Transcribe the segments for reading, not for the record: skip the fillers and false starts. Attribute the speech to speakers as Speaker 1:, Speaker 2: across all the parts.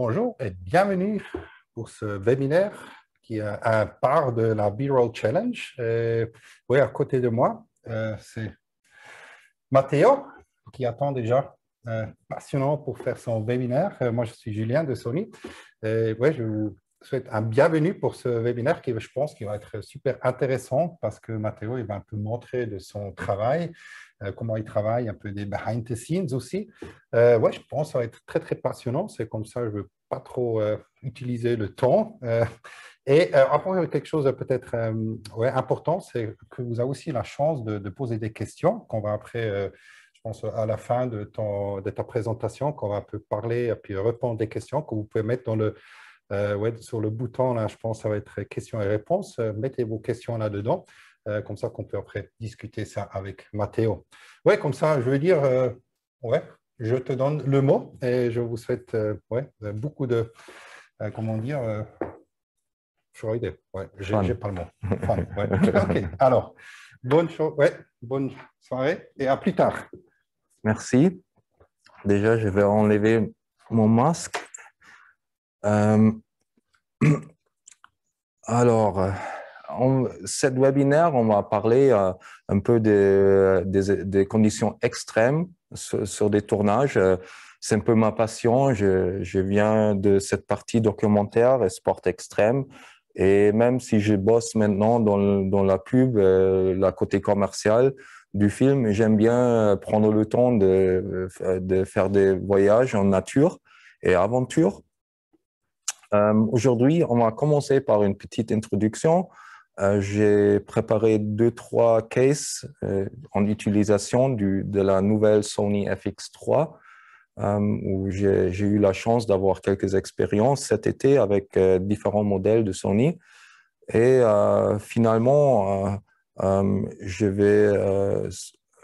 Speaker 1: Bonjour et bienvenue pour ce webinaire qui est un part de la B-Roll Challenge. Oui, à côté de moi, c'est Matteo qui attend déjà passionnant pour faire son webinaire. Moi, je suis Julien de Sony. Ouais, je vous souhaite un bienvenue pour ce webinaire qui, je pense, qui va être super intéressant parce que Matteo il va un peu montrer de son travail, comment il travaille, un peu des behind the scenes aussi. Ouais, je pense que ça va être très, très passionnant. C'est comme ça, je ne veux pas trop utiliser le temps. Après, quelque chose de peut-être ouais, important, c'est que vous avez aussi la chance de poser des questions qu'on va après, je pense, à la fin de ta présentation, qu'on va un peu parler et puis répondre des questions que vous pouvez mettre dans ouais, sur le bouton. Là, je pense que ça va être questions et réponses. Mettez vos questions là-dedans, comme ça qu'on peut après discuter ça avec Matteo. Ouais, comme ça, je veux dire, ouais, je te donne le mot et je vous souhaite ouais, beaucoup de, comment dire, Freude, ouais, j'ai pas le mot. Fun, ouais. OK, alors, ouais, bonne soirée et à plus tard.
Speaker 2: Merci. Déjà, je vais enlever mon masque. Alors, cette webinaire, on va parler un peu des conditions extrêmes sur des tournages. C'est un peu ma passion. Je viens de cette partie documentaire et sport extrême. Et même si je bosse maintenant dans la pub, la côté commercial du film, j'aime bien prendre le temps de faire des voyages en nature et aventure. Aujourd'hui, on va commencer par une petite introduction. J'ai préparé 2-3 cases en utilisation de la nouvelle Sony FX3, où j'ai eu la chance d'avoir quelques expériences cet été avec différents modèles de Sony. Et finalement, je vais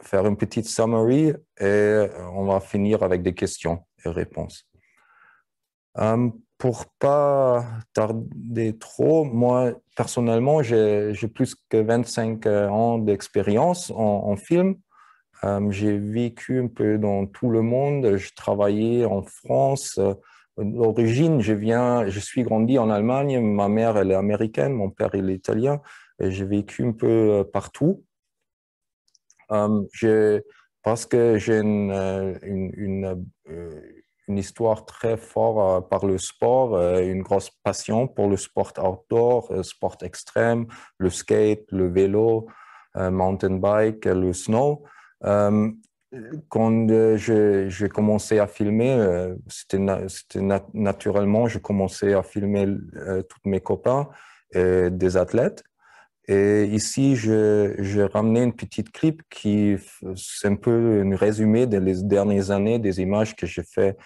Speaker 2: faire une petite summary et on va finir avec des questions et réponses. Pour pas tarder trop, moi, personnellement, j'ai plus que 25 ans d'expérience en film. J'ai vécu un peu dans tout le monde. Je travaillais en France. D'origine, je suis grandi en Allemagne. Ma mère, elle est américaine. Mon père, il est italien. Et j'ai vécu un peu partout. Parce que j'ai une histoire très forte par le sport, une grosse passion pour le sport outdoor, sport extrême, le skate, le vélo, mountain bike, le snow. Quand j'ai commencé à filmer, naturellement, j'ai commencé à filmer tous mes copains et des athlètes. Et ici, j'ai ramené une petite clip qui c'est un peu un résumé des dernières années des images que j'ai fait,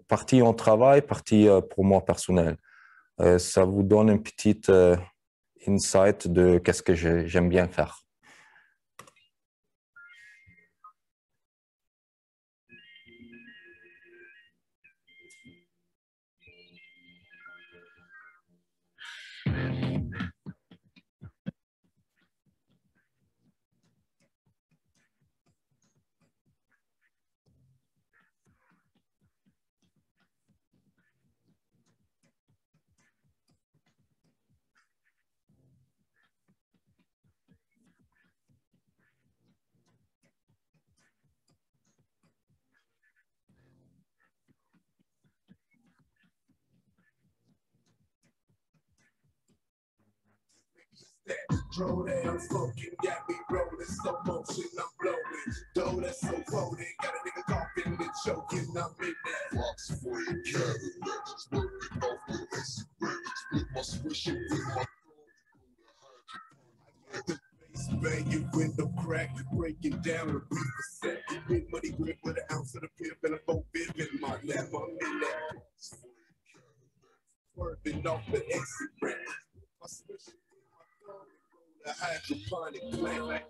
Speaker 2: partie en travail, partie pour moi personnel. Ça vous donne une petite insight de qu'est-ce que j'aime bien faire.
Speaker 3: Draw down, smoking, got me rolling, slow motion, I'm blowing. Dough that's so potent, got a nigga coughing and choking, I'm in that. Box for your Cadillac, working off the S-Ray, split my swisher with my banging window crack, breaking down the beat for set. Big money grip with an ounce of the pimp and a 4-5 in my lap. I'm in that. Swerving off the exit ramp. My swisher. The hydroponic plant.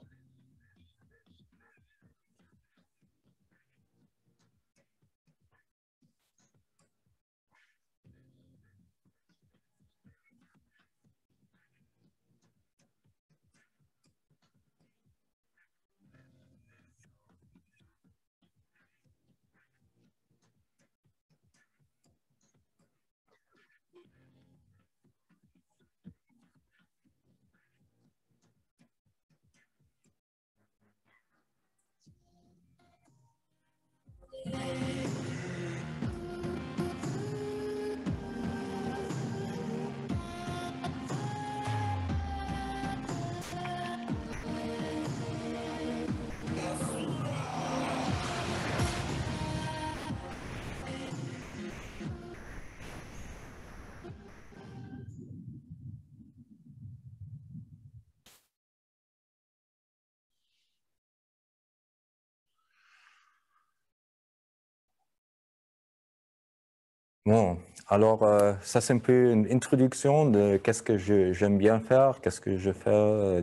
Speaker 2: Bon, alors ça c'est un peu une introduction de qu'est-ce que j'aime bien faire, qu'est-ce que je fais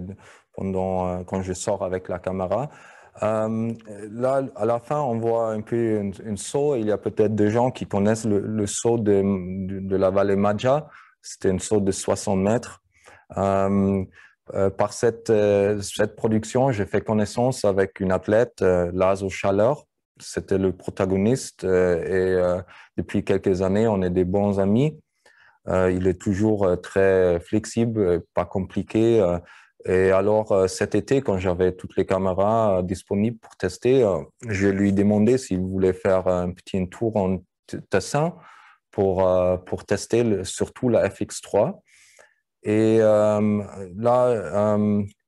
Speaker 2: pendant quand je sors avec la caméra. Là, à la fin, on voit un peu une saut. Il y a peut-être des gens qui connaissent le saut de la vallée Maggia. C'était une saut de 60 mètres. Par cette production, j'ai fait connaissance avec une athlète, Laszlo Schaller. C'était le protagoniste et depuis quelques années, on est des bons amis. Il est toujours très flexible, pas compliqué. Et alors, cet été, quand j'avais toutes les caméras disponibles pour tester, je lui ai demandé s'il voulait faire un petit tour en Tessin pour tester surtout la FX3. Et là,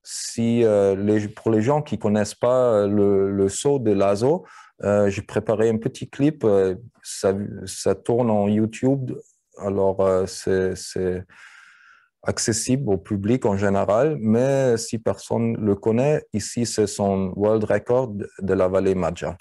Speaker 2: si pour les gens qui connaissent pas le saut de Laszlo, j'ai préparé un petit clip. Ça tourne en YouTube. Alors, c'est accessible au public en général, mais si personne le connaît, ici, c'est son world record de la vallée Maggia.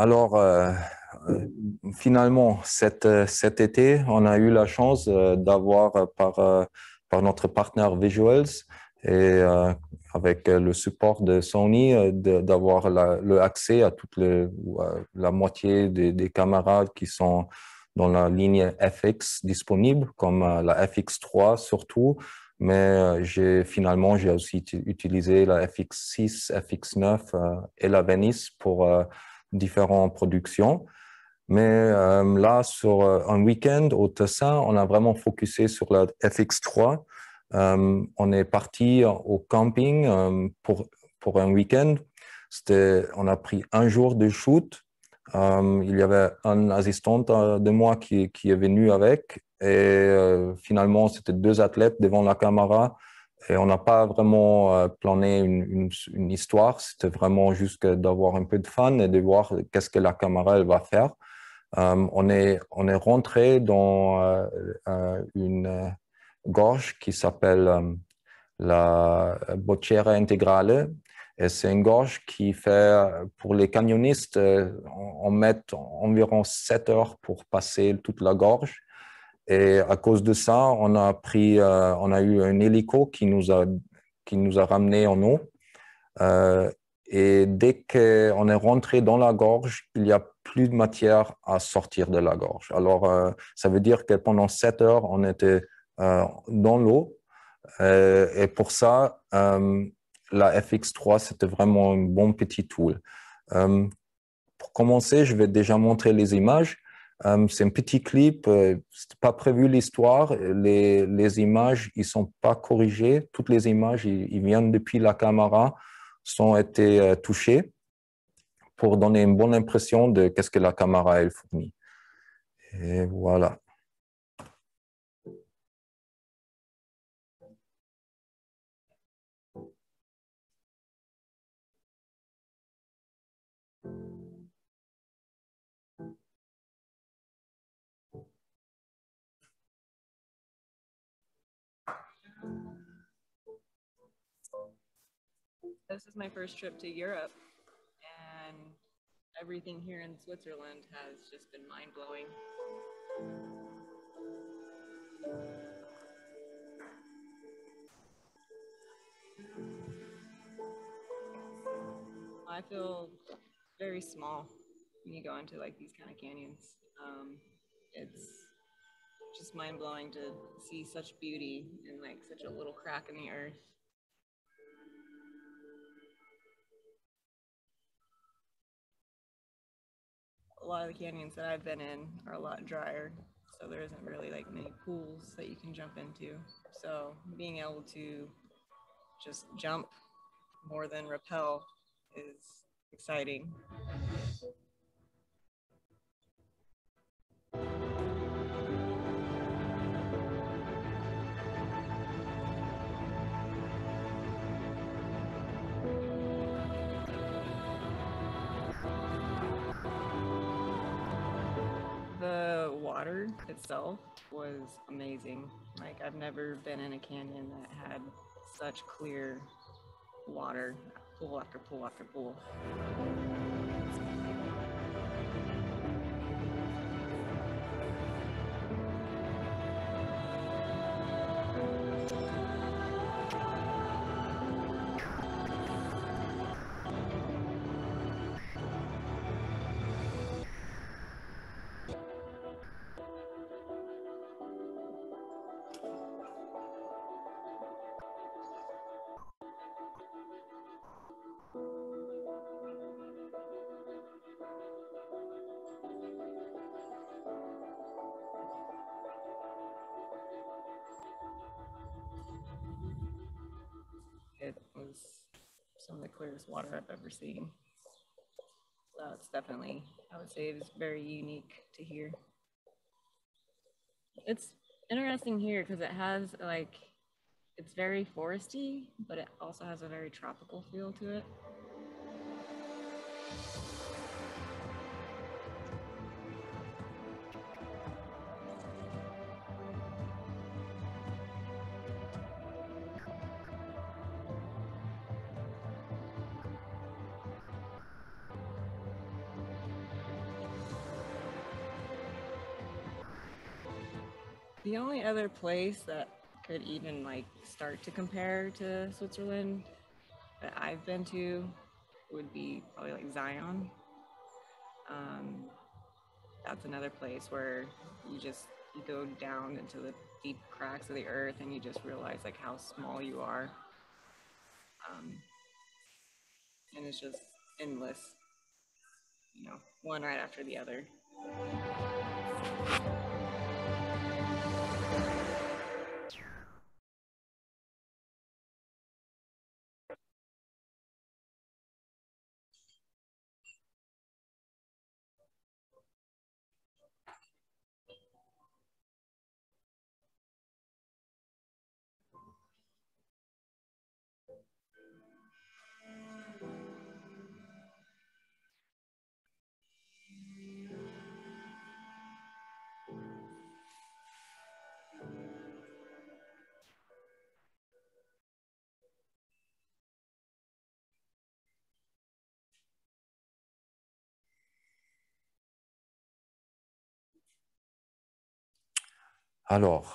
Speaker 2: Alors, finalement, cet été, on a eu la chance d'avoir par notre partenaire Visuals et avec le support de Sony, d'avoir le accès à toute la moitié des caméras qui sont dans la ligne FX disponible, comme la FX3 surtout. Mais finalement, j'ai aussi utilisé la FX6, FX9 et la Venice pour différentes productions. Mais là, sur un week-end au Tessin, on a vraiment focusé sur la FX3. On est parti au camping pour un week-end. On a pris un jour de shoot. Il y avait un assistant de moi qui est venu avec. Et finalement, c'était 2 athlètes devant la caméra. Et on n'a pas vraiment plané une histoire. C'était vraiment juste d'avoir un peu de fun et de voir qu'est-ce que la caméra elle va faire. On est rentré dans une gorge qui s'appelle la Bocciera Integrale. Et c'est une gorge qui fait, pour les canyonistes, on met environ 7 heures pour passer toute la gorge. Et à cause de ça, on a eu un hélico qui nous a ramenés en eau. Et dès qu'on est rentré dans la gorge, il y a plus de matière à sortir de la gorge. Alors, ça veut dire que pendant 7 heures, on était dans l'eau. Et pour ça, la FX3, c'était vraiment un bon petit tool. Pour commencer, je vais déjà montrer les images. C'est un petit clip, c'est pas prévu l'histoire. Les images, ils sont pas corrigées. Toutes les images, ils viennent depuis la caméra, sont été touchées pour donner une bonne impression de qu'est-ce que la caméra elle fournit. Et voilà.
Speaker 4: This is my first trip to Europe, and everything here in Switzerland has just been mind-blowing. I feel very small when you go into like these kind of canyons. It's just mind-blowing to see such beauty in like such a little crack in the earth. A lot of the canyons that I've been in are a lot drier, so there isn't really like many pools that you can jump into. So being able to just jump more than rappel is exciting. The water itself was amazing. Like, I've never been in a canyon that had such clear water, pool after pool after pool. It was some of the clearest water I've ever seen. So it's definitely, I would say it was very unique to here. It's interesting here because it has like, it's very foresty, but it also has a very tropical feel to it. The only other place that could even like start to compare to Switzerland that I've been to would be probably like Zion. That's another place where you go down into the deep cracks of the earth and you just realize like how small you are. And it's just endless, you know, one right after the other.
Speaker 2: Alors,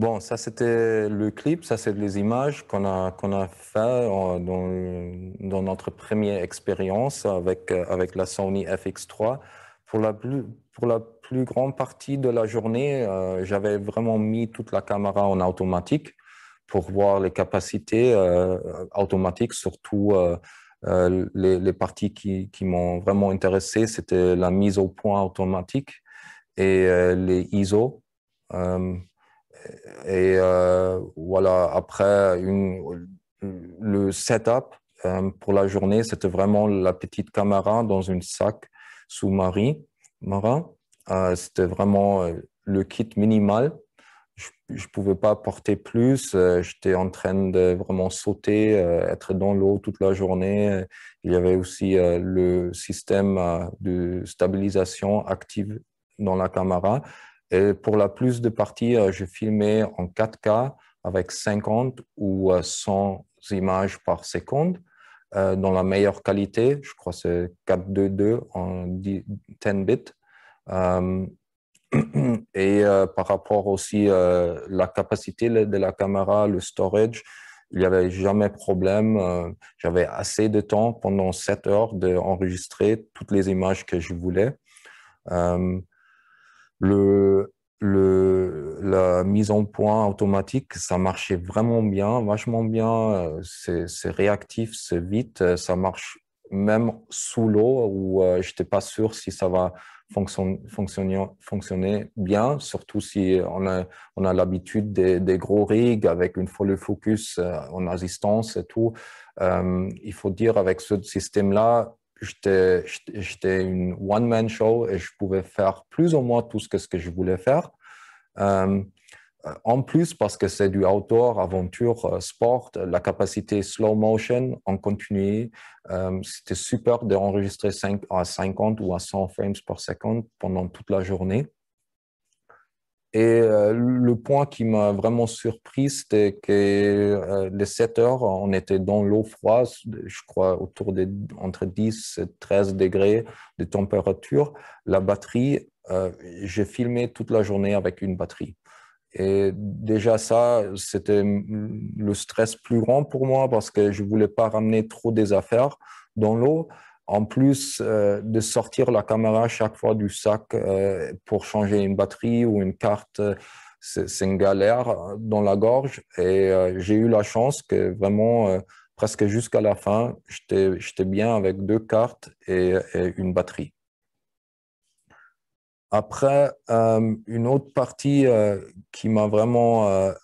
Speaker 2: Bon, ça c'était le clip, ça c'est les images qu'on a fait dans notre première expérience avec la Sony FX3. Pour la plus grande partie de la journée, j'avais vraiment mis toute la caméra en automatique pour voir les capacités automatiques, surtout les parties qui m'ont vraiment intéressé, c'était la mise au point automatique et les ISO. Voilà, après le setup pour la journée, c'était vraiment la petite caméra dans une sac sous-marin. C'était vraiment le kit minimal. Je pouvais pas porter plus. J'étais en train de vraiment sauter, être dans l'eau toute la journée. Il y avait aussi le système de stabilisation active dans la caméra. Et pour la plus de parties, je filmais en 4K avec 50 ou 100 images par seconde dans la meilleure qualité. Je crois que c'est 422 en 10 bits. Et par rapport aussi la capacité de la caméra, le storage, il n'y avait jamais de problème. J'avais assez de temps pendant 7 heures d'enregistrer toutes les images que je voulais. La mise en point automatique, ça marchait vraiment bien, vachement bien. C'est réactif, c'est vite. Ça marche même sous l'eau où je n'étais pas sûr si ça va fonctionner bien, surtout si on a l'habitude des gros rigs avec une full focus en assistance et tout. Il faut dire avec ce système-là, j'étais une one-man show et je pouvais faire plus ou moins tout ce que je voulais faire. En plus, parce que c'est du outdoor, aventure, sport, la capacité slow motion en continu, c'était super d'enregistrer à 50 ou à 100 frames par seconde pendant toute la journée. Et le point qui m'a vraiment surpris, c'était que les 7 heures, on était dans l'eau froide, je crois entre 10 et 13 degrés de température. La batterie, j'ai filmé toute la journée avec une batterie. Et déjà ça, c'était le stress plus grand pour moi parce que je voulais pas ramener trop des affaires dans l'eau. En plus de sortir la caméra chaque fois du sac pour changer une batterie ou une carte, c'est une galère dans la gorge. Et j'ai eu la chance que vraiment, presque jusqu'à la fin, j'étais bien avec 2 cartes et une batterie. Après, une autre partie qui m'a vraiment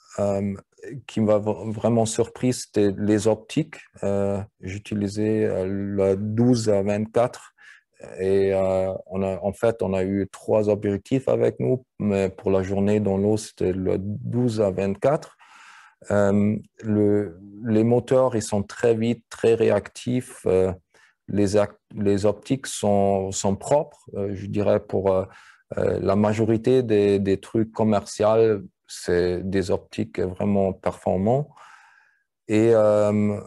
Speaker 2: surpris, c'était les optiques. J'utilisais le 12 à 24 et en fait, on a eu 3 objectifs avec nous, mais pour la journée dans l'eau, c'était le 12 à 24. Les moteurs, ils sont très vite, très réactifs. Les optiques sont propres, je dirais, pour la majorité des trucs commerciaux, c'est des optiques vraiment performants. Et en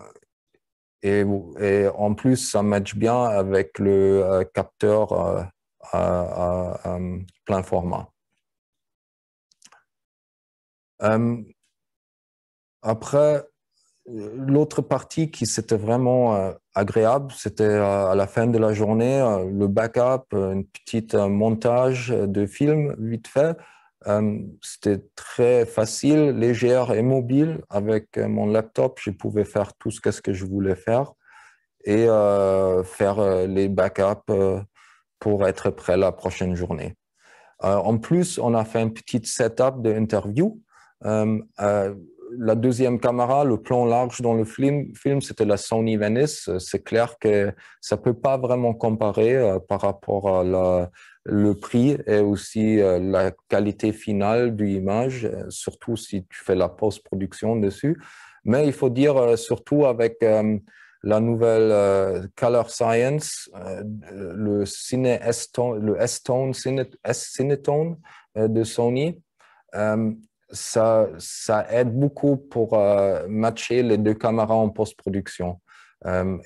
Speaker 2: plus, ça match bien avec le capteur à plein format. Après, l'autre partie qui c'était vraiment agréable, c'était à la fin de la journée, le backup, une petite montage de film vite fait. C'était très facile, légère et mobile. Avec mon laptop, je pouvais faire tout ce que je voulais faire et faire les backups pour être prêt la prochaine journée. En plus, on a fait un petit setup d'interview. La deuxième caméra, le plan large dans le film c'était la Sony Venice. C'est clair que ça peut pas vraiment comparer par rapport à le prix et aussi la qualité finale de l'image, surtout si tu fais la post-production dessus. Mais il faut dire surtout avec la nouvelle Color Science, le S-Tone Cinetone de Sony, ça aide beaucoup pour matcher les 2 caméras en post-production.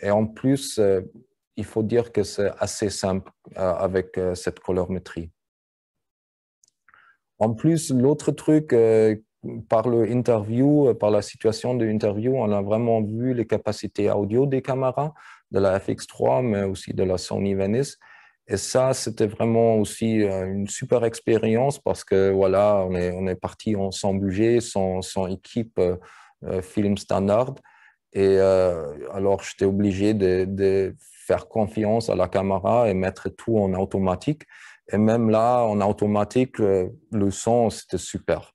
Speaker 2: Et en plus, il faut dire que c'est assez simple avec cette colorimétrie. En plus, l'autre truc par le interview, par la situation de l'interview, on a vraiment vu les capacités audio des caméras de la FX3, mais aussi de la Sony Venice. Et ça, c'était vraiment aussi une super expérience parce que voilà, on est parti sans budget, sans équipe film standard. Et alors, j'étais obligé de faire confiance à la caméra et mettre tout en automatique. Et même là, en automatique, le son, c'était super.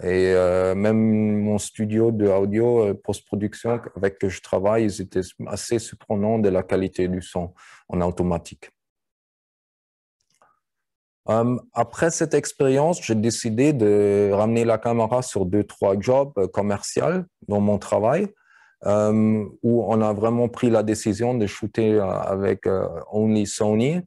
Speaker 2: Et même mon studio de audio post-production avec que je travaille, ils étaient assez surprenants de la qualité du son en automatique. Après cette expérience, j'ai décidé de ramener la caméra sur 2-3 jobs commerciaux dans mon travail, où on a vraiment pris la décision de shooter avec Only Sony.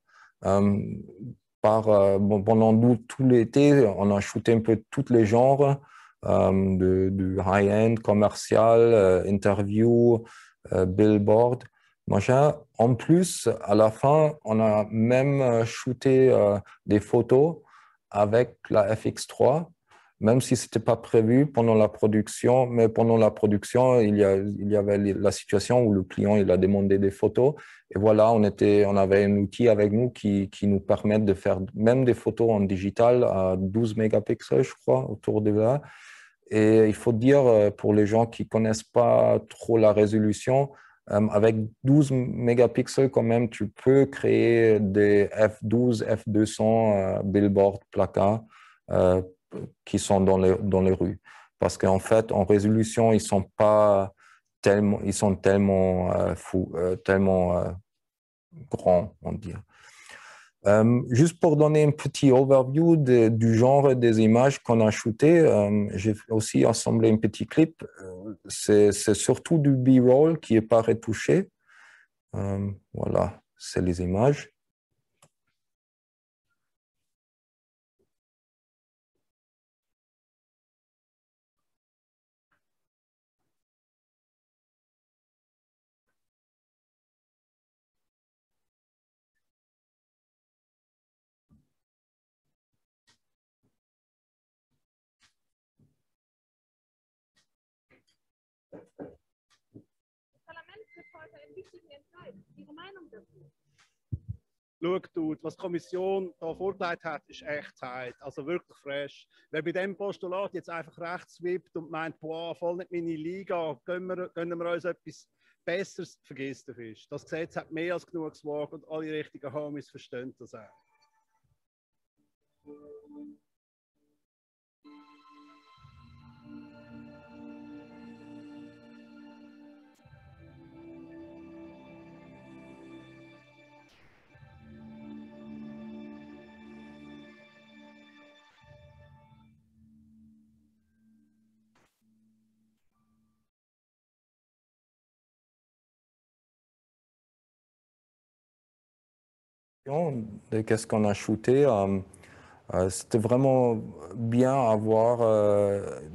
Speaker 2: Pendant tout l'été, on a shooté un peu tous les genres, de high-end, commercial, interview, billboard. Machin. En plus, à la fin, on a même shooté des photos avec la FX3, même si ce n'était pas prévu pendant la production. Mais pendant la production, il y avait la situation où le client il a demandé des photos. Et voilà, on avait un outil avec nous qui nous permet de faire même des photos en digital à 12 mégapixels, je crois, autour de là. Et il faut dire, pour les gens qui ne connaissent pas trop la résolution, avec 12 mégapixels, quand même, tu peux créer des F12, F200 billboard placards qui sont dans les rues. Parce qu'en fait, en résolution, ils sont tellement grands, on dirait. Juste pour donner un petit overview du genre des images qu'on a shootées, j'ai aussi assemblé un petit clip. C'est surtout du B-roll qui n'est pas retouché. Voilà, c'est les images.
Speaker 5: Schau, was die Kommission hier vorgelegt hat, ist echt Zeit, also wirklich fresh. Wer bei diesem Postulat jetzt einfach rechts swippt und meint, boah, voll nicht meine Liga, gönnen wir uns etwas Besseres, vergisst den Fisch. Das Gesetz hat mehr als genug Swag und alle richtigen Homies verstehen das auch.
Speaker 2: De qu'est-ce qu'on a shooté. C'était vraiment bien à voir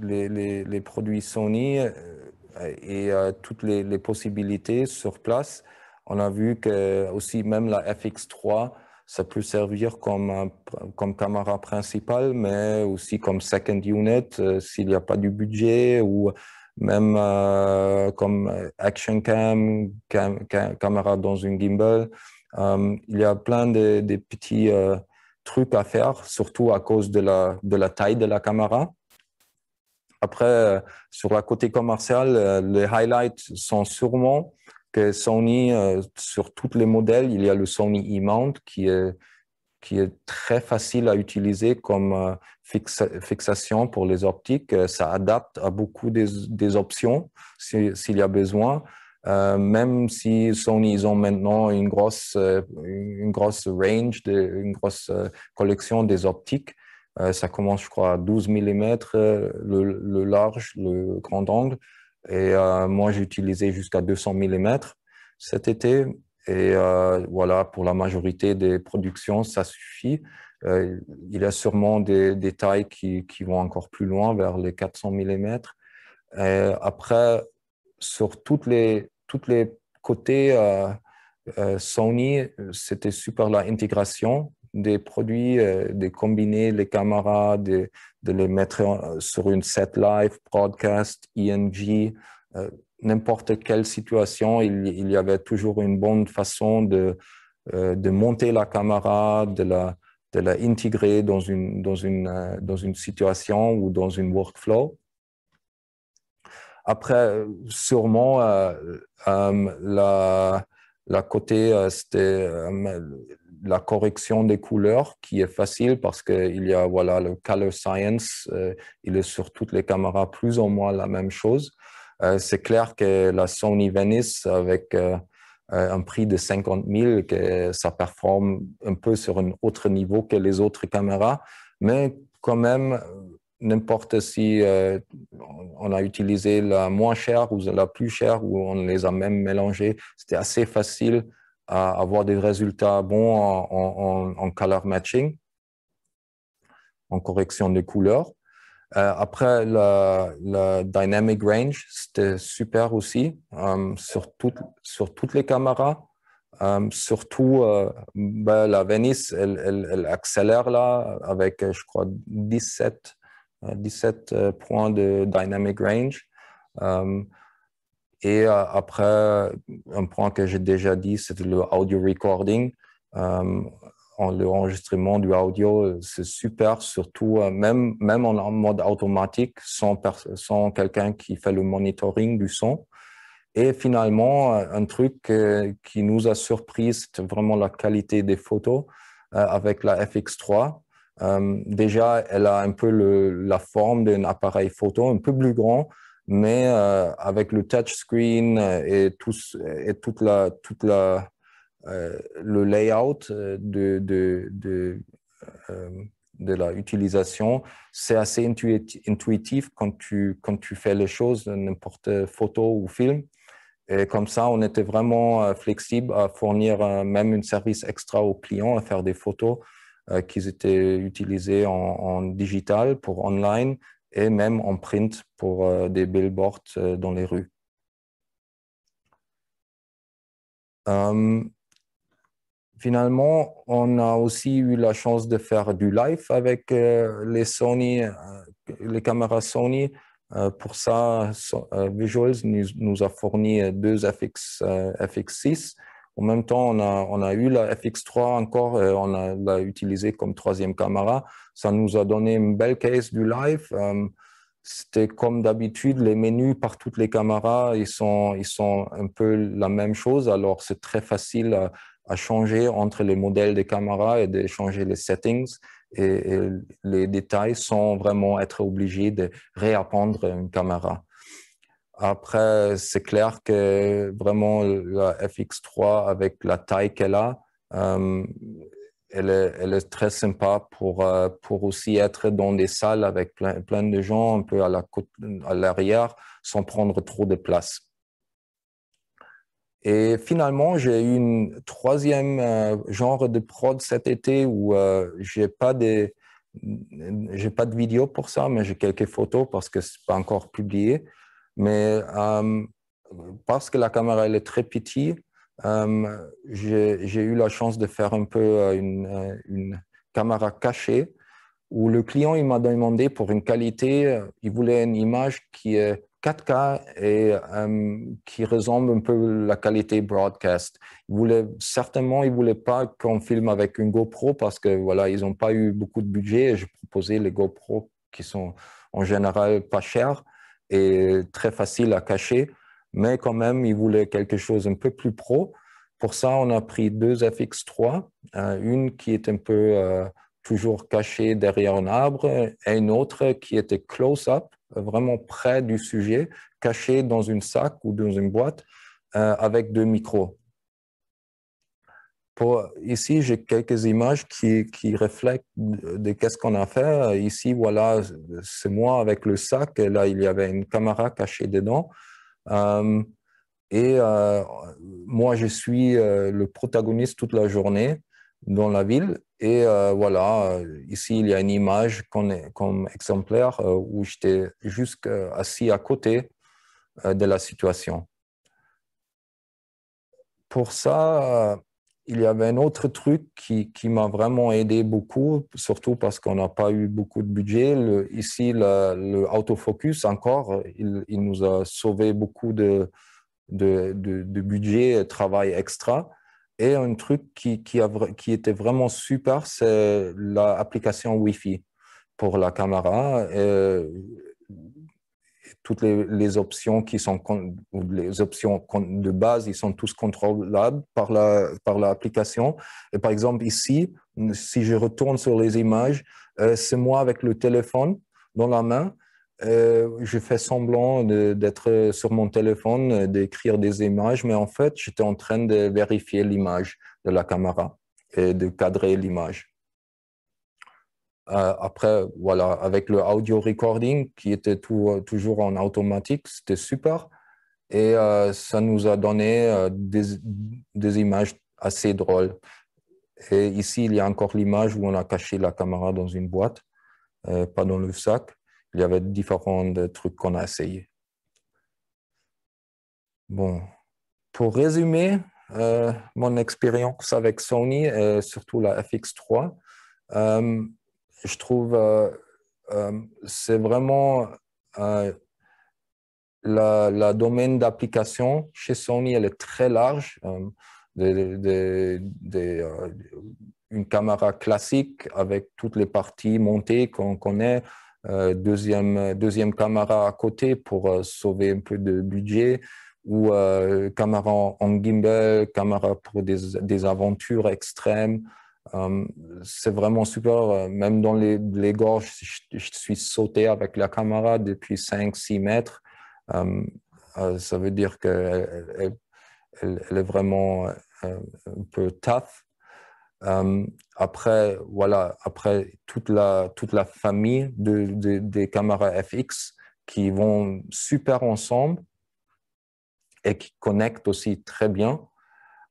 Speaker 2: les produits Sony et toutes les possibilités sur place. On a vu que aussi même la FX3, ça peut servir comme caméra principale, mais aussi comme second unit s'il n'y a pas du budget, ou même comme action cam, caméra dans une gimbal. Il y a plein de petits trucs à faire, surtout à cause de la taille de la caméra. Après, sur la côté commercial, les highlights sont sûrement que Sony, sur tous les modèles, il y a le Sony E-mount qui est très facile à utiliser comme fixation pour les optiques. Ça adapte à beaucoup des options s'il y a besoin. Même si Sony, ils ont maintenant une grosse range, une grosse collection des optiques. Ça commence, je crois, à 12 mm, le large, le grand angle. Et moi, j'ai utilisé jusqu'à 200 mm cet été. Et voilà, pour la majorité des productions, ça suffit. Il y a sûrement des tailles qui vont encore plus loin, vers les 400 mm. Après, sur toutes les côtés Sony, c'était super l'intégration des produits, de combiner les caméras, de les mettre sur une set live, broadcast, ENG, n'importe quelle situation, il y avait toujours une bonne façon de monter la caméra, de la intégrer dans une situation ou dans une workflow. Après, sûrement, la côté, c'était la correction des couleurs qui est facile parce qu'il y a voilà, le color science, il est sur toutes les caméras plus ou moins la même chose. C'est clair que la Sony Venice avec un prix de 50 000, que ça performe un peu sur un autre niveau que les autres caméras, mais quand même, n'importe si on a utilisé la moins chère ou la plus chère ou on les a même mélangés, c'était assez facile à avoir des résultats bons en color matching, en correction de couleurs. Après, la dynamic range, c'était super aussi sur toutes les caméras. Surtout, la Venice, elle accélère là avec, je crois, 17 points de dynamic range. Et après, un point que j'ai déjà dit, c'est le audio recording. L'enregistrement du audio, c'est super, surtout même en mode automatique, sans quelqu'un qui fait le monitoring du son. Et finalement, un truc qui nous a surpris, c'était vraiment la qualité des photos avec la FX3. Déjà, elle a un peu la forme d'un appareil photo, un peu plus grand, mais avec le touchscreen et le layout de la utilisation, c'est assez intuitif quand tu fais les choses, n'importe photo ou film. Et comme ça, on était vraiment flexible à fournir même un service extra aux clients, à faire des photos qui étaient utilisées en digital pour online et même en print pour des billboards dans les rues. Finalement, on a aussi eu la chance de faire du live avec les Sony, les caméras Sony. Pour ça, Visuals nous a fourni 2 FX6. En même temps, on a eu la FX3 encore, on l'a utilisé comme 3e caméra. Ça nous a donné une belle case du live. C'était comme d'habitude, les menus par toutes les caméras, ils sont un peu la même chose. Alors, c'est très facile à changer entre les modèles des caméras et de changer les settings et les détails sans vraiment être obligé de réapprendre une caméra. Après, c'est clair que vraiment la FX3 avec la taille qu'elle a, elle est très sympa pour aussi être dans des salles avec plein de gens un peu à l'arrière sans prendre trop de place. Et finalement, j'ai eu une 3e genre de prod cet été où j'ai pas de vidéo pour ça, mais j'ai quelques photos parce que c'est pas encore publié. Mais parce que la caméra elle est très petite, j'ai eu la chance de faire un peu une caméra cachée où le client il m'a demandé pour une qualité, il voulait une image qui est 4K et qui ressemble un peu à la qualité broadcast. Il voulait pas qu'on filme avec une GoPro parce que voilà, ils n'ont pas eu beaucoup de budget et j'ai proposé les GoPro qui sont en général pas chers et très faciles à cacher, mais quand même, ils voulaient quelque chose un peu plus pro. Pour ça, on a pris 2 FX3, une qui est un peu toujours cachée derrière un arbre et une autre qui était close-up, vraiment près du sujet, caché dans une sac ou dans une boîte avec 2 micros. Ici, j'ai quelques images qui reflètent de qu'est-ce qu'on a fait. Ici, voilà, c'est moi avec le sac. Et là, il y avait une caméra cachée dedans. Moi, je suis le protagoniste toute la journée dans la ville. Et voilà, ici, il y a une image comme exemplaire où j'étais juste assis à côté de la situation. Pour ça, il y avait un autre truc qui m'a vraiment aidé beaucoup, surtout parce qu'on n'a pas eu beaucoup de budget. Ici, le autofocus, encore, il nous a sauvé beaucoup de budget et travail extra. Et un truc qui était vraiment super, c'est l'application Wi-Fi pour la caméra. Toutes les options les options de base, ils sont tous contrôlables par l'application. Et par exemple, ici, si je retourne sur les images, c'est moi avec le téléphone dans la main. Je fais semblant d'être sur mon téléphone, d'écrire des images, mais en fait, j'étais en train de vérifier l'image de la caméra et de cadrer l'image. Après, voilà, avec le audio recording qui était toujours en automatique, c'était super. Et ça nous a donné des images assez drôles. Et ici, il y a encore l'image où on a caché la caméra dans une boîte, pas dans le sac. Il y avait différents trucs qu'on a essayé. Bon, pour résumer mon expérience avec Sony, surtout la FX3, je trouve c'est vraiment la domaine d'application chez Sony, elle est très large. Une caméra classique avec toutes les parties montées qu'on connaît, deuxième caméra à côté pour sauver un peu de budget, ou caméra en gimbal, caméra pour des aventures extrêmes. C'est vraiment super. Même dans les gorges, je suis sauté avec la caméra depuis 5-6 mètres. Ça veut dire qu'elle est vraiment un peu tough. Après, voilà, après toute la famille des caméras FX qui vont super ensemble et qui connectent aussi très bien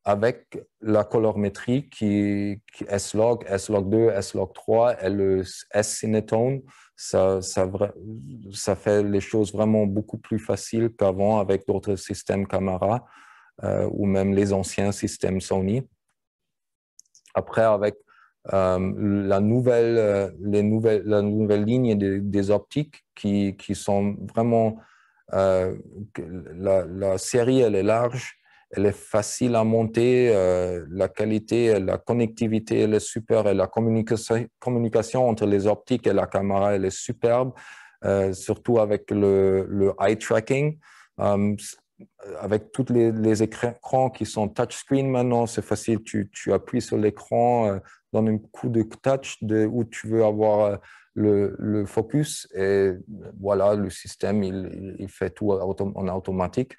Speaker 2: avec la colorimétrie qui S-Log, S-Log2, S-Log3 et le S-Cinetone, ça fait les choses vraiment beaucoup plus faciles qu'avant avec d'autres systèmes caméra ou même les anciens systèmes Sony. Après, avec la nouvelle ligne des optiques qui sont vraiment... la série, elle est large, elle est facile à monter, la qualité, la connectivité, elle est super, et la communication entre les optiques et la caméra, elle est superbe, surtout avec le eye tracking. Avec tous les écrans qui sont touchscreen maintenant, c'est facile, tu appuies sur l'écran, donne un coup de touch où tu veux avoir le focus, et voilà, le système, il fait tout en automatique.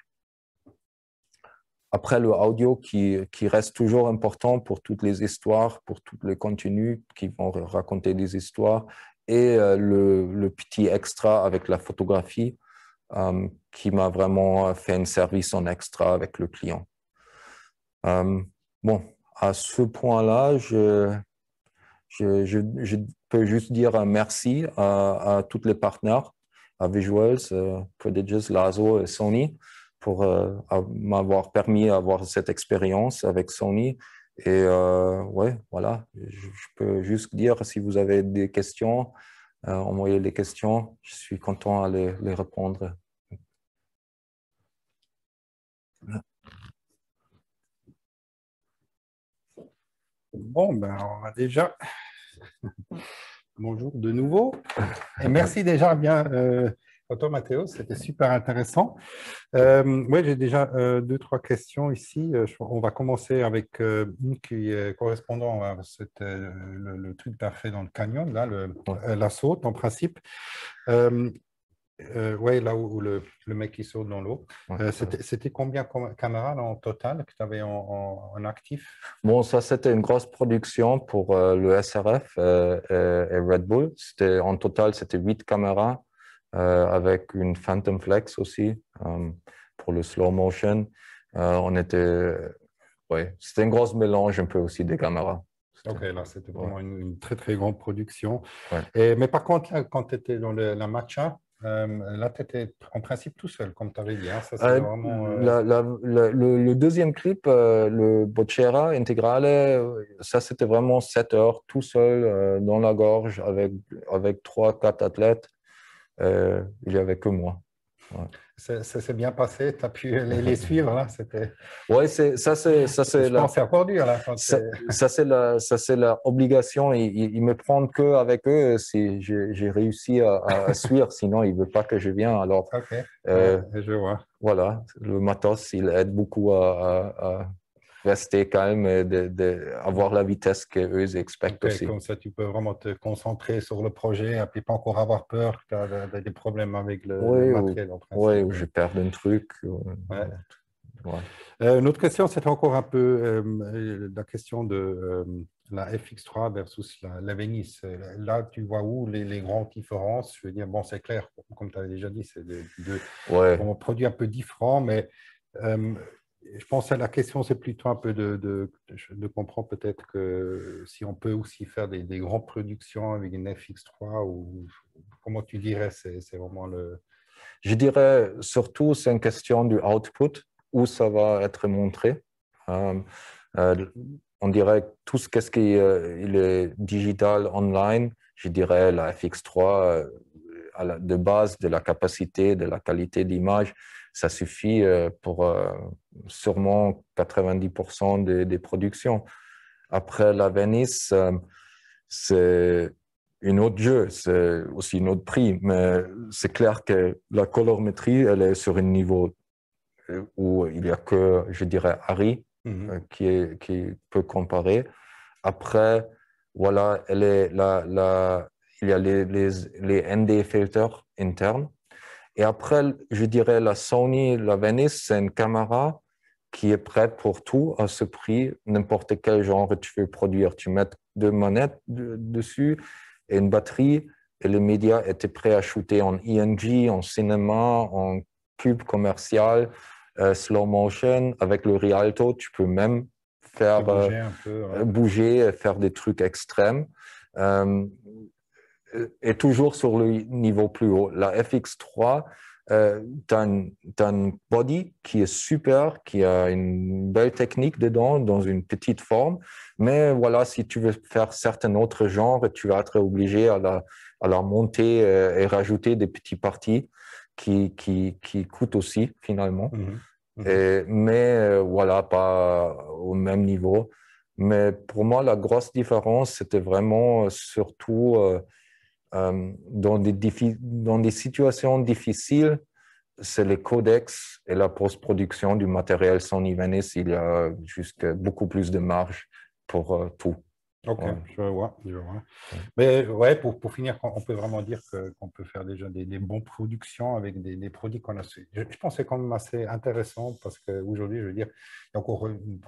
Speaker 2: Après, le audio qui reste toujours important pour toutes les histoires, pour tous les contenus qui vont raconter des histoires, et le petit extra avec la photographie qui m'a vraiment fait un service en extra avec le client. Bon, à ce point-là, je peux juste dire merci à tous les partenaires, à Visuals, Prodigious, Lazo et Sony, pour m'avoir permis d'avoir cette expérience avec Sony. Et ouais, voilà, je peux juste dire, si vous avez des questions, envoyez les questions. Je suis content à les répondre.
Speaker 1: Bon, ben, on va déjà... Bonjour de nouveau. Et merci déjà bien, Otto Matteo, c'était super intéressant. Oui, j'ai déjà 2-3 questions ici. On va commencer avec une qui est correspondant à le truc que tu as fait dans le canyon, là, la saute en principe. Oui, là où le mec qui saute dans l'eau. C'était combien de caméras en total que tu avais en actif?
Speaker 2: Bon, ça, c'était une grosse production pour le SRF et Red Bull. En total, c'était 8 caméras avec une Phantom Flex aussi pour le slow motion. C'était un gros mélange un peu aussi des caméras.
Speaker 1: Ok, là, c'était vraiment une très, très grande production.
Speaker 2: Ouais.
Speaker 1: Mais par contre, là, quand tu étais dans la matcha, Là, tu étais en principe tout seul, comme tu avais dit. Hein. Ça, c'est vraiment,
Speaker 2: le deuxième clip, le Bocera Integrale, ça c'était vraiment 7 heures tout seul dans la gorge avec 3-4 athlètes. Il n'y avait que moi. Ouais.
Speaker 1: Ça s'est bien passé, tu as pu les suivre. Là,
Speaker 2: ouais, ça c'est
Speaker 1: je pense que c'est encore dur. Là,
Speaker 2: ça c'est la obligation. Ils me prennent qu'avec eux si j'ai réussi à suivre, sinon ils ne veulent pas que je vienne. Alors,
Speaker 1: okay. Je vois.
Speaker 2: Voilà, le matos, il aide beaucoup à rester calme et d'avoir la vitesse qu'eux expectent aussi.
Speaker 1: Comme ça, tu peux vraiment te concentrer sur le projet et puis pas encore avoir peur que tu as des problèmes avec le matériel.
Speaker 2: Oui, ou je perds un truc.
Speaker 1: Ouais.
Speaker 2: Ouais.
Speaker 1: Une autre question, c'est encore un peu la question de la FX3 versus la Venice. Là, tu vois où les grandes différences? Je veux dire, bon, c'est clair, comme tu avais déjà dit, c'est deux produits un peu différents, mais je pense que la question, c'est plutôt un peu de comprendre peut-être que si on peut aussi faire des grandes productions avec une FX3, ou comment tu dirais, c'est vraiment le...
Speaker 2: Je dirais surtout, c'est une question du output, où ça va être montré. On dirait tout ce qui est digital, online, je dirais la FX3, de base, de la capacité, de la qualité d'image, ça suffit pour sûrement 90% des productions. Après la Venice, c'est un autre jeu, c'est aussi un autre prix, mais c'est clair que la colorimétrie, elle est sur un niveau où il n'y a que, je dirais, Harry qui peut comparer. Après, voilà, il y a les ND filters internes. Et après, je dirais la Sony, la Venice, c'est une caméra qui est prête pour tout à ce prix, n'importe quel genre tu veux produire. Tu mets 2 manettes dessus et une batterie, et les médias étaient prêts à shooter en ENG, en cinéma, en cube commercial, slow motion. Avec le Rialto, tu peux même faire
Speaker 1: bouger un peu,
Speaker 2: bouger, faire des trucs extrêmes. Et toujours sur le niveau plus haut. La FX3, tu as un body qui est super, qui a une belle technique dedans, dans une petite forme. Mais voilà, si tu veux faire certains autres genres, tu vas être obligé à la monter et rajouter des petites parties qui coûtent aussi, finalement. Mais voilà, pas au même niveau. Mais pour moi, la grosse différence, c'était vraiment surtout dans des situations difficiles, c'est les codecs et la post-production du matériel Sony Venice. Il y a juste beaucoup plus de marge pour tout.
Speaker 1: Ok, ouais. Je vois. Mais ouais, pour finir, on peut vraiment dire qu'on peut faire déjà des bonnes productions avec des produits qu'on a. Je pense que c'est quand même assez intéressant parce qu'aujourd'hui, je veux dire, il y a encore une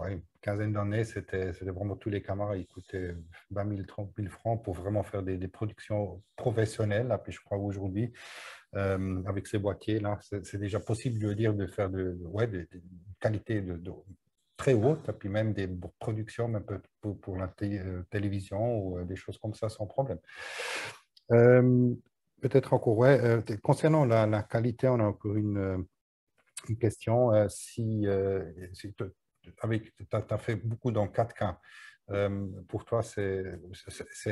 Speaker 1: quinzaine d'années, c'était vraiment tous les caméras, ils coûtaient 20 000, 30 000 francs pour vraiment faire des productions professionnelles. Et puis je crois aujourd'hui, avec ces boîtiers-là, c'est déjà possible de faire de qualité très haute, et puis même des productions même pour la télévision ou des choses comme ça sans problème. Peut-être encore, concernant la qualité, on a encore une question. Si tu as fait beaucoup dans 4K, pour toi, c'est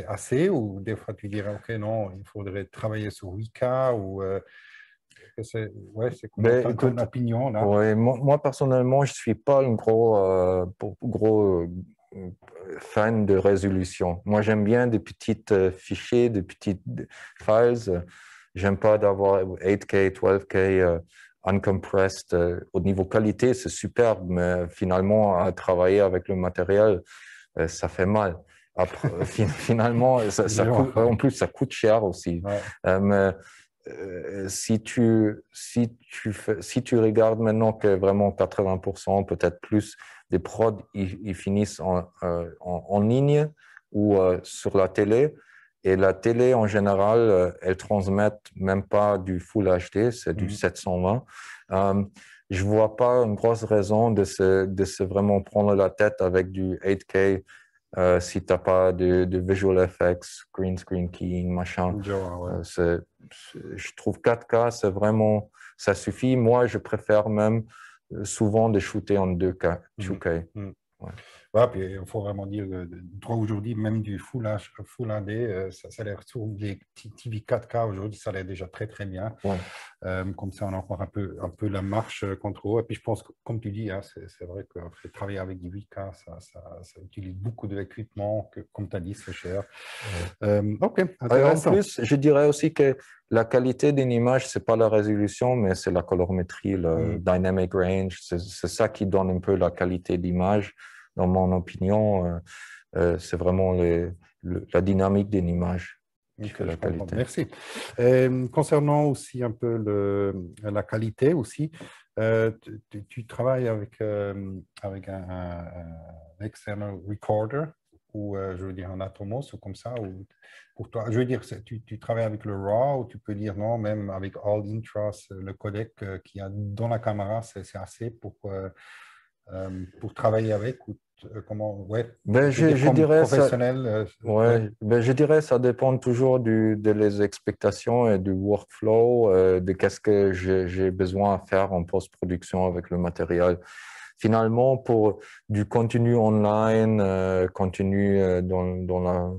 Speaker 1: assez, ou des fois tu dirais, OK, non, il faudrait travailler sur 8K, ou c'est ton opinion là?
Speaker 2: Ouais, moi, personnellement, je ne suis pas un gros fan de résolution. Moi, j'aime bien des petits fichiers, des petites files. J'aime pas d'avoir 8K, 12K uncompressed. Au niveau qualité, c'est superbe, mais finalement, à travailler avec le matériel, ça fait mal. Après, finalement, en plus, ça coûte cher aussi.
Speaker 1: Ouais.
Speaker 2: Mais si tu regardes maintenant que vraiment 80%, peut-être plus, des prods, ils finissent en ligne ou sur la télé. Et la télé, en général, elle transmet même pas du Full HD, c'est du 720. Je vois pas une grosse raison de se vraiment prendre la tête avec du 8K si tu n'as pas de visual effects, green screen keying, machin. Je trouve 4K, c'est vraiment, ça suffit. Moi, je préfère même souvent de shooter en 2K. 2K.
Speaker 1: Ouais, puis il faut vraiment dire, toi aujourd'hui, même du Full HD, ça a l'air sur les TV 4K aujourd'hui, ça a l'air déjà très très bien.
Speaker 2: Ouais.
Speaker 1: Comme ça, on a encore un peu la marche contre haut. Et puis je pense que, comme tu dis, hein, c'est vrai que travailler avec du 8K, ça utilise beaucoup d'équipement, que, comme tu as dit, c'est cher. Ok, intéressant.
Speaker 2: En plus, je dirais aussi que la qualité d'une image, c'est pas la résolution, mais c'est la colorimétrie, le dynamic range. C'est ça qui donne un peu la qualité d'image. Dans mon opinion, c'est vraiment la dynamique d'une image qui fait la qualité.
Speaker 1: Merci. Concernant aussi un peu la qualité aussi, tu travailles avec un external recorder ou je veux dire un Atomos ou comme ça, ou pour toi, je veux dire, tu travailles avec le RAW ou tu peux dire non, même avec All Intras, le codec qu'il y a dans la caméra, c'est assez pour travailler avec ou comment, ouais,
Speaker 2: je dirais
Speaker 1: professionnel.
Speaker 2: je dirais ça dépend toujours de les expectations et du workflow, de qu'est-ce que j'ai besoin à faire en post-production avec le matériel. Finalement, pour du contenu online, contenu dans la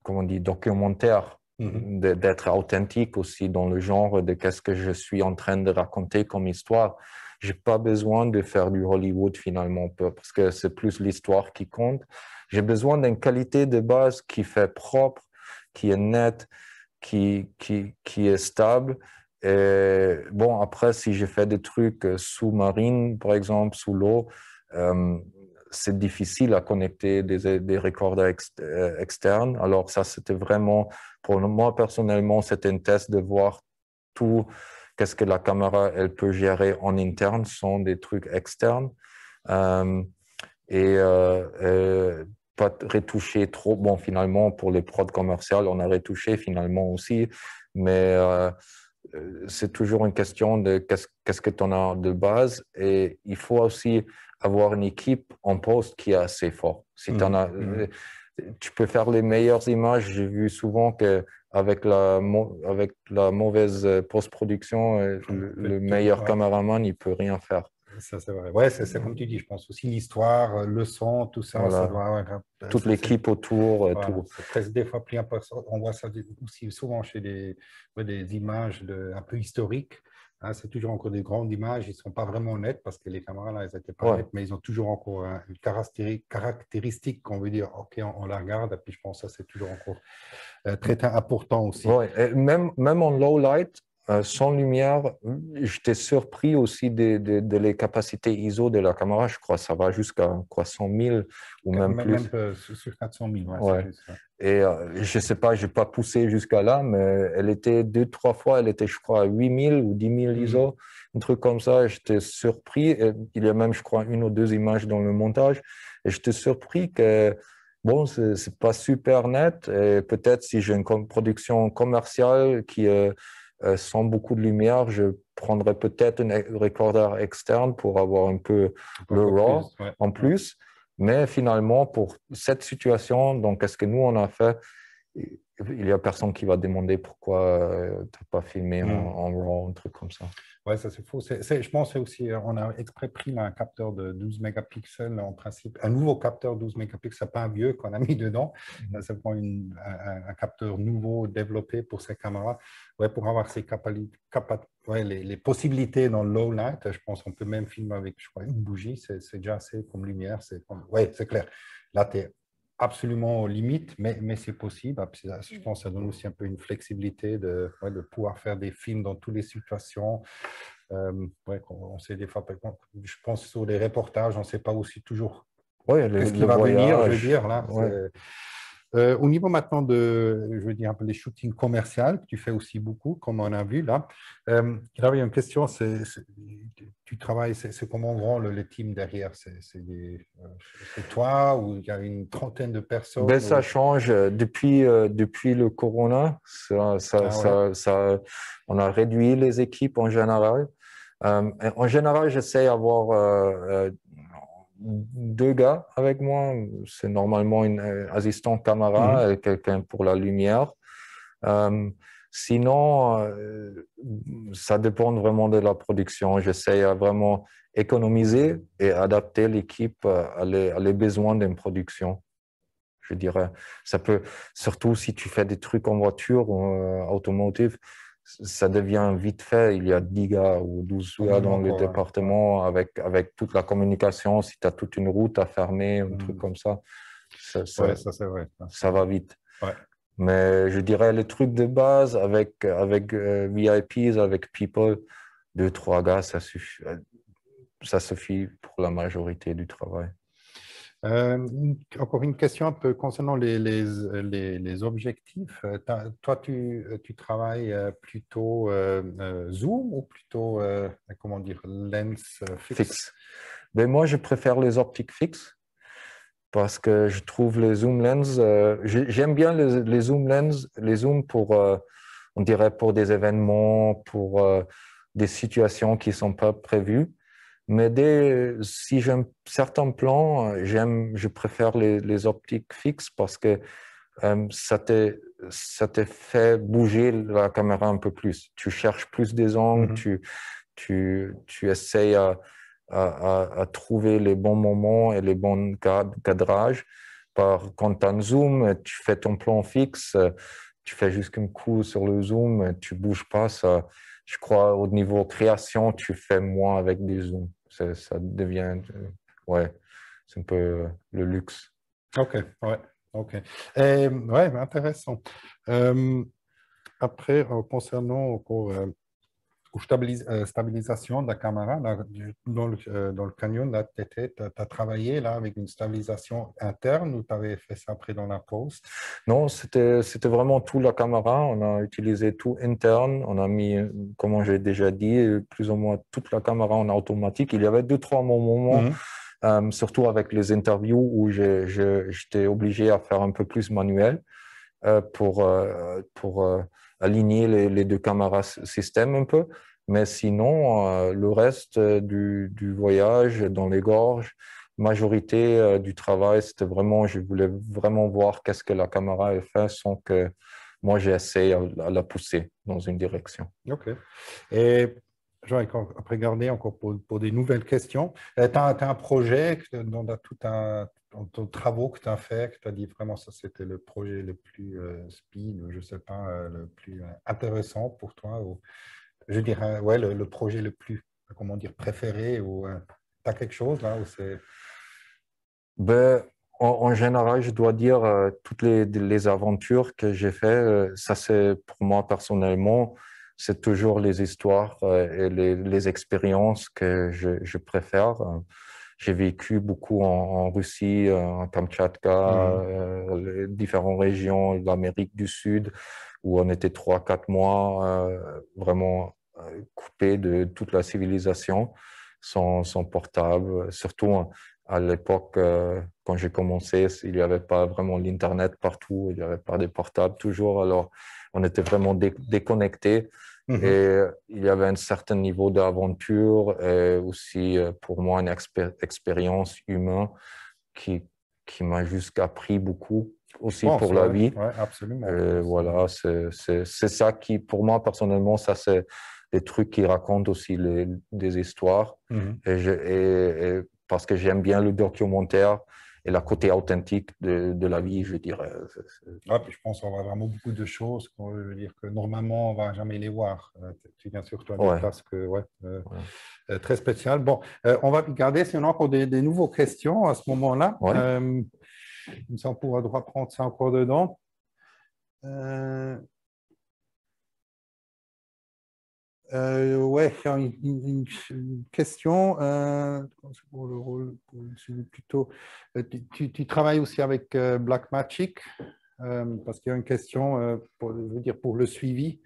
Speaker 2: comment on dit, documentaire, d'être authentique aussi dans le genre de qu'est-ce que je suis en train de raconter comme histoire. J'ai pas besoin de faire du Hollywood finalement, parce que c'est plus l'histoire qui compte. J'ai besoin d'une qualité de base qui fait propre, qui est nette, qui est stable. Et bon, après, si je fais des trucs sous-marines, par exemple, sous l'eau, c'est difficile à connecter des recorders externes. Alors ça, c'était vraiment, pour moi personnellement, c'était un test de voir tout, qu'est-ce que la caméra, elle peut gérer en interne sans des trucs externes. Pas retoucher trop. Bon, finalement, pour les prods commerciales, on a retouché finalement aussi, mais c'est toujours une question de qu'est-ce que tu en as de base, et il faut aussi avoir une équipe en poste qui est assez forte. Si tu peux faire les meilleures images. J'ai vu souvent qu'avec la mauvaise post-production, le meilleur caméraman, il peut rien faire.
Speaker 1: Ça, c'est vrai. Ouais, c'est comme tu dis, je pense aussi l'histoire, le son, tout ça,
Speaker 2: voilà.
Speaker 1: Ça doit...
Speaker 2: Toute l'équipe autour.
Speaker 1: Voilà.
Speaker 2: Tout.
Speaker 1: C'est presque des fois plus important. On voit ça aussi souvent chez des images un peu historiques. Hein, c'est toujours encore des grandes images. Ils ne sont pas vraiment nettes parce que les caméras, là, elles n'étaient pas nettes, mais ils ont toujours encore une caractéristique qu'on veut dire, OK, on la regarde. Et puis, je pense que ça, c'est toujours encore très important aussi.
Speaker 2: Ouais. Et même en low light, sans lumière, j'étais surpris aussi de les capacités ISO de la caméra. Je crois que ça va jusqu'à 100 000 ou même plus.
Speaker 1: Même sur 400 000.
Speaker 2: Ouais. Plus, et je ne sais pas, je n'ai pas poussé jusqu'à là, mais elle était 2-3 fois, elle était, je crois, à 8 000 ou 10 000 ISO, un truc comme ça. J'étais surpris. Et il y a même, je crois, 1 ou 2 images dans le montage. Et j'étais surpris que, bon, ce n'est pas super net. Et peut-être si j'ai une production commerciale qui sans beaucoup de lumière, je prendrais peut-être un recorder externe pour avoir un peu le RAW en plus. Mais finalement, pour cette situation, donc, qu'est-ce que nous, on a fait? Il n'y a personne qui va demander pourquoi tu n'as pas filmé en RAW, un truc comme ça.
Speaker 1: Oui, ça c'est faux. Je pense que aussi, on a exprès pris un capteur de 12 mégapixels en principe, un nouveau capteur 12 mégapixels, pas un vieux qu'on a mis dedans. C'est un capteur nouveau développé pour ces caméras. Ouais, pour avoir les possibilités dans le low light, je pense qu'on peut même filmer avec, je crois, une bougie, c'est déjà assez comme lumière. Oui, c'est clair. Là, tu es absolument aux limites, mais c'est possible. Je pense que ça donne aussi un peu une flexibilité de pouvoir faire des films dans toutes les situations. On sait des fois, je pense sur les reportages, on ne sait pas aussi toujours qu'est-ce qui va venir, je veux dire. Là, au niveau maintenant je veux dire un peu les shootings commerciaux, que tu fais aussi beaucoup, comme on a vu là. Là, il y a une question, tu travailles, c'est comment grand le team derrière? C'est toi ou il y a une trentaine de personnes?
Speaker 2: Ben, ça change. Depuis le corona, on a réduit les équipes en général. En général, j'essaie d'avoir 2 gars avec moi. C'est normalement une assistant caméra et quelqu'un pour la lumière. Sinon, ça dépend vraiment de la production. J'essaie à vraiment économiser et adapter l'équipe à les besoins d'une production. Je dirais, ça peut, surtout si tu fais des trucs en voiture ou automotive, ça devient vite fait. Il y a 10 gars ou 12 gars dans le département avec toute la communication. Si tu as toute une route à fermer, un truc comme ça,
Speaker 1: ça c'est vrai.
Speaker 2: Ça va vite.
Speaker 1: Ouais.
Speaker 2: Mais je dirais les trucs de base avec VIPs, avec people, 2-3 gars, ça suffit pour la majorité du travail.
Speaker 1: Encore une question un peu concernant les objectifs. Toi, tu travailles plutôt zoom ou plutôt, comment dire, lens fixe?
Speaker 2: Mais moi, je préfère les optiques fixes parce que je trouve les zoom lens, j'aime bien les zoom lens, les zooms pour, on dirait, pour des événements, pour des situations qui ne sont pas prévues. Mais si j'aime certains plans, je préfère les optiques fixes parce que ça te fait bouger la caméra un peu plus. Tu cherches plus des angles, tu essayes à trouver les bons moments et les bons cadrages. Quand tu as un zoom, tu fais ton plan fixe, tu fais juste un coup sur le zoom, tu ne bouges pas. Ça, je crois au niveau création, tu fais moins avec des zooms. Ça devient, ouais, c'est un peu le luxe.
Speaker 1: Ok, ouais, ok. Ouais, intéressant. Après, concernant encore stabilisation de la caméra, là, dans le canyon, là, tu as travaillé là, avec une stabilisation interne ou tu avais fait ça après dans la post?
Speaker 2: Non, c'était vraiment tout la caméra. On a utilisé tout interne. On a mis, comme j'ai déjà dit, plus ou moins toute la caméra en automatique. Il y avait 2-3 moments, surtout avec les interviews où j'étais obligé à faire un peu plus manuel pour aligner les 2 caméras système un peu. Mais sinon, le reste du voyage dans les gorges, majorité du travail, c'était vraiment, je voulais vraiment voir qu'est-ce que la caméra a fait sans que moi j'essaie à la pousser dans une direction.
Speaker 1: Ok. Et je vais après garder encore pour des nouvelles questions. Tu as un projet dans ton travaux que tu as fait, que tu as dit vraiment ça c'était le projet le plus speed, je ne sais pas, le plus intéressant pour toi, ou je dirais ouais, le projet le plus, comment dire, préféré, ou tu as quelque chose là où c'est...
Speaker 2: Ben, en général, je dois dire toutes les aventures que j'ai fait, ça c'est pour moi personnellement, c'est toujours les histoires et les expériences que je préfère. J'ai vécu beaucoup en Russie, en Kamtchatka, les différentes régions de l'Amérique du Sud, où on était 3-4 mois vraiment coupés de toute la civilisation, sans portable, surtout à l'époque, quand j'ai commencé, il n'y avait pas vraiment l'Internet partout, il n'y avait pas de portables toujours, alors on était vraiment déconnectés. Et il y avait un certain niveau d'aventure et aussi pour moi une expérience humaine qui m'a juste appris beaucoup aussi pour la vie.
Speaker 1: Ouais, absolument.
Speaker 2: Voilà, c'est ça qui, pour moi personnellement, ça c'est des trucs qui racontent aussi des histoires. Et parce que j'aime bien le documentaire et la côté authentique de la vie, je dirais.
Speaker 1: Puis je pense qu'on voit vraiment beaucoup de choses qu'on veut dire que normalement on ne va jamais les voir. Tu viens surtout à des places très spéciales. Bon, on va regarder si on a encore des nouvelles questions à ce moment-là. Comme ça, on pourra reprendre ça encore dedans. Une question pour le rôle plutôt. Tu travailles aussi avec Blackmagic parce qu'il y a une question pour le suivi.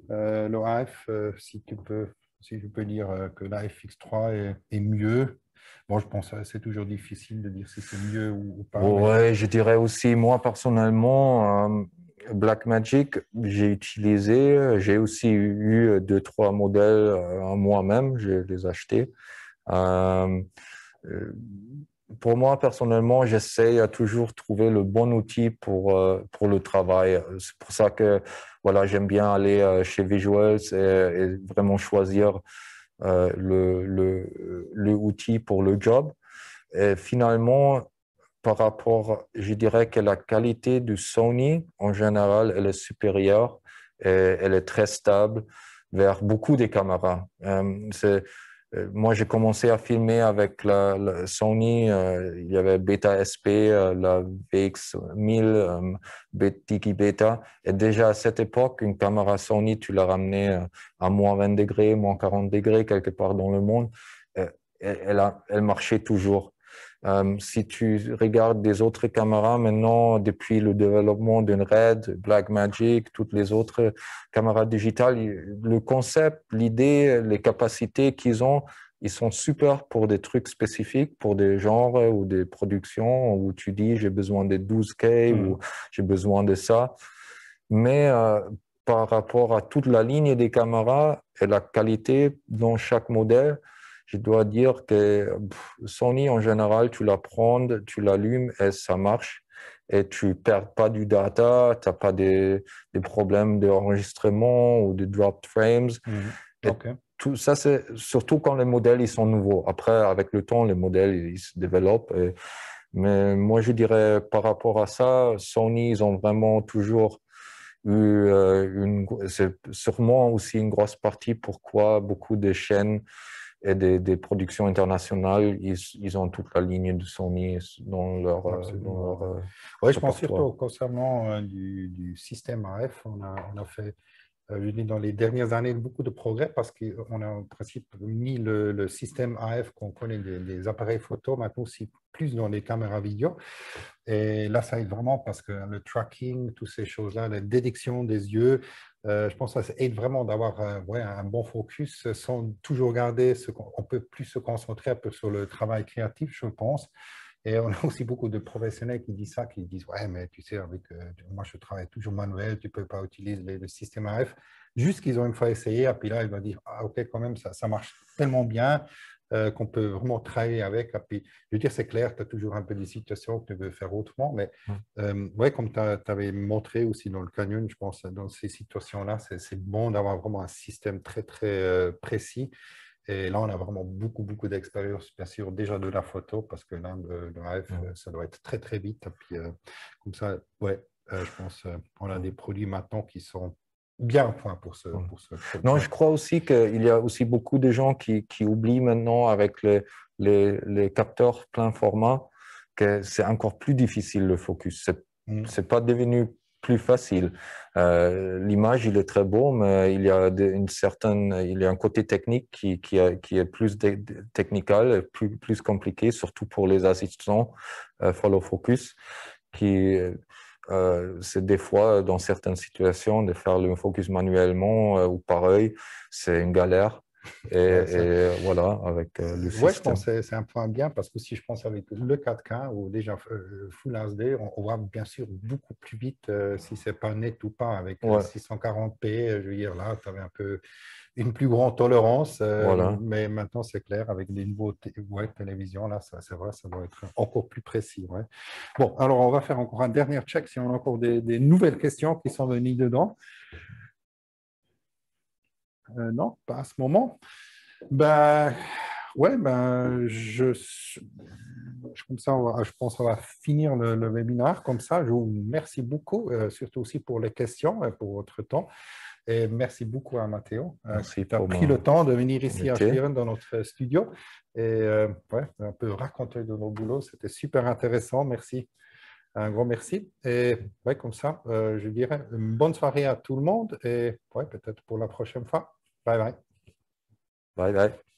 Speaker 1: Le AF, si je peux dire que la FX3 est mieux. Bon, je pense que c'est toujours difficile de dire si c'est mieux ou pas.
Speaker 2: Ouais, je dirais aussi, moi personnellement, Blackmagic, j'ai utilisé, j'ai aussi eu 2-3 modèles moi-même, je les ai achetés. pour moi, personnellement, j'essaie à toujours trouver le bon outil pour le travail. C'est pour ça que voilà, j'aime bien aller chez Visuals et vraiment choisir le outil pour le job. Et finalement, par rapport, je dirais que la qualité du Sony, en général, elle est supérieure et elle est très stable vers beaucoup des caméras. Moi, j'ai commencé à filmer avec la Sony, il y avait Beta SP, la VX1000, Tiki Beta. Et déjà à cette époque, une caméra Sony, tu l'as ramenée à moins 20 degrés, moins 40 degrés, quelque part dans le monde. Elle marchait toujours. Si tu regardes des autres caméras maintenant, depuis le développement d'une Red, Blackmagic, toutes les autres caméras digitales, le concept, l'idée, les capacités qu'ils ont, ils sont super pour des trucs spécifiques, pour des genres ou des productions où tu dis j'ai besoin de 12K ou j'ai besoin de ça. Mais par rapport à toute la ligne des caméras et la qualité dans chaque modèle, je dois dire que Sony, en général, tu la prends, tu l'allumes et ça marche. Et tu ne perds pas du data, tu n'as pas des problèmes d'enregistrement ou de dropped frames.
Speaker 1: Okay.
Speaker 2: Tout ça, c'est surtout quand les modèles ils sont nouveaux. Après, avec le temps, les modèles ils se développent. Mais moi, je dirais par rapport à ça, Sony, ils ont vraiment toujours c'est sûrement aussi une grosse partie pourquoi beaucoup de chaînes et des productions internationales, ils ont toute la ligne de Sony dans leur
Speaker 1: oui, je pense surtout concernant du système AF, on a fait je dis dans les dernières années beaucoup de progrès parce qu'on a en principe mis le système AF qu'on connaît des appareils photo maintenant aussi plus dans les caméras vidéo. Et là, ça aide vraiment parce que le tracking, toutes ces choses-là, la détection des yeux, je pense que ça aide vraiment d'avoir un bon focus sans toujours garder on peut plus se concentrer un peu sur le travail créatif, je pense. Et on a aussi beaucoup de professionnels qui disent ça, qui disent « Ouais, mais tu sais, moi, je travaille toujours manuel, tu ne peux pas utiliser le système AF. » Juste qu'ils ont une fois essayé, et puis là, ils vont dire « Ah, ok, quand même, ça marche tellement bien qu'on peut vraiment travailler avec. » Et puis, je veux dire, c'est clair, tu as toujours un peu des situations que tu veux faire autrement, mais ouais, comme tu avais montré aussi dans le Canyon, je pense, dans ces situations-là, c'est bon d'avoir vraiment un système très, très précis. Et là, on a vraiment beaucoup, beaucoup d'expérience, bien sûr, déjà de la photo, parce que là, le AF, ça doit être très, très vite. Et puis, comme ça, ouais, je pense on a des produits maintenant qui sont bien au point pour ce.
Speaker 2: Non, je crois aussi qu'il y a aussi beaucoup de gens qui oublient maintenant avec les capteurs plein format que c'est encore plus difficile le focus. C'est pas devenu plus facile. L'image, il est très beau, mais il y a il y a un côté technique qui est plus technical, plus compliqué, surtout pour les assistants follow focus, c'est des fois, dans certaines situations, de faire le focus manuellement ou par œil, c'est une galère. Et voilà, avec le système.
Speaker 1: Oui, je pense que c'est un point bien parce que si je pense avec le 4K ou déjà Full HD, on voit bien sûr beaucoup plus vite si c'est pas net ou pas. Avec 640p, je veux dire, là, tu avais un peu une plus grande tolérance.
Speaker 2: Voilà.
Speaker 1: Mais maintenant, c'est clair, avec les nouveaux télévisions, là, c'est vrai, ça doit être encore plus précis. Ouais. Bon, alors on va faire encore un dernier check si on a encore des nouvelles questions qui sont venues dedans. Non, pas à ce moment. Ben, ouais, ben, comme ça, je pense qu'on va finir le webinaire comme ça. Je vous remercie beaucoup, surtout aussi pour les questions et pour votre temps. Et merci beaucoup à Matteo.
Speaker 2: Merci
Speaker 1: tu as pris le temps de venir ici à Schlieren dans notre studio et ouais, un peu raconter de nos boulots. C'était super intéressant. Merci. Un grand merci. Et ouais, comme ça, je dirais une bonne soirée à tout le monde et ouais, peut-être pour la prochaine fois. Bye bye.
Speaker 2: Bye bye.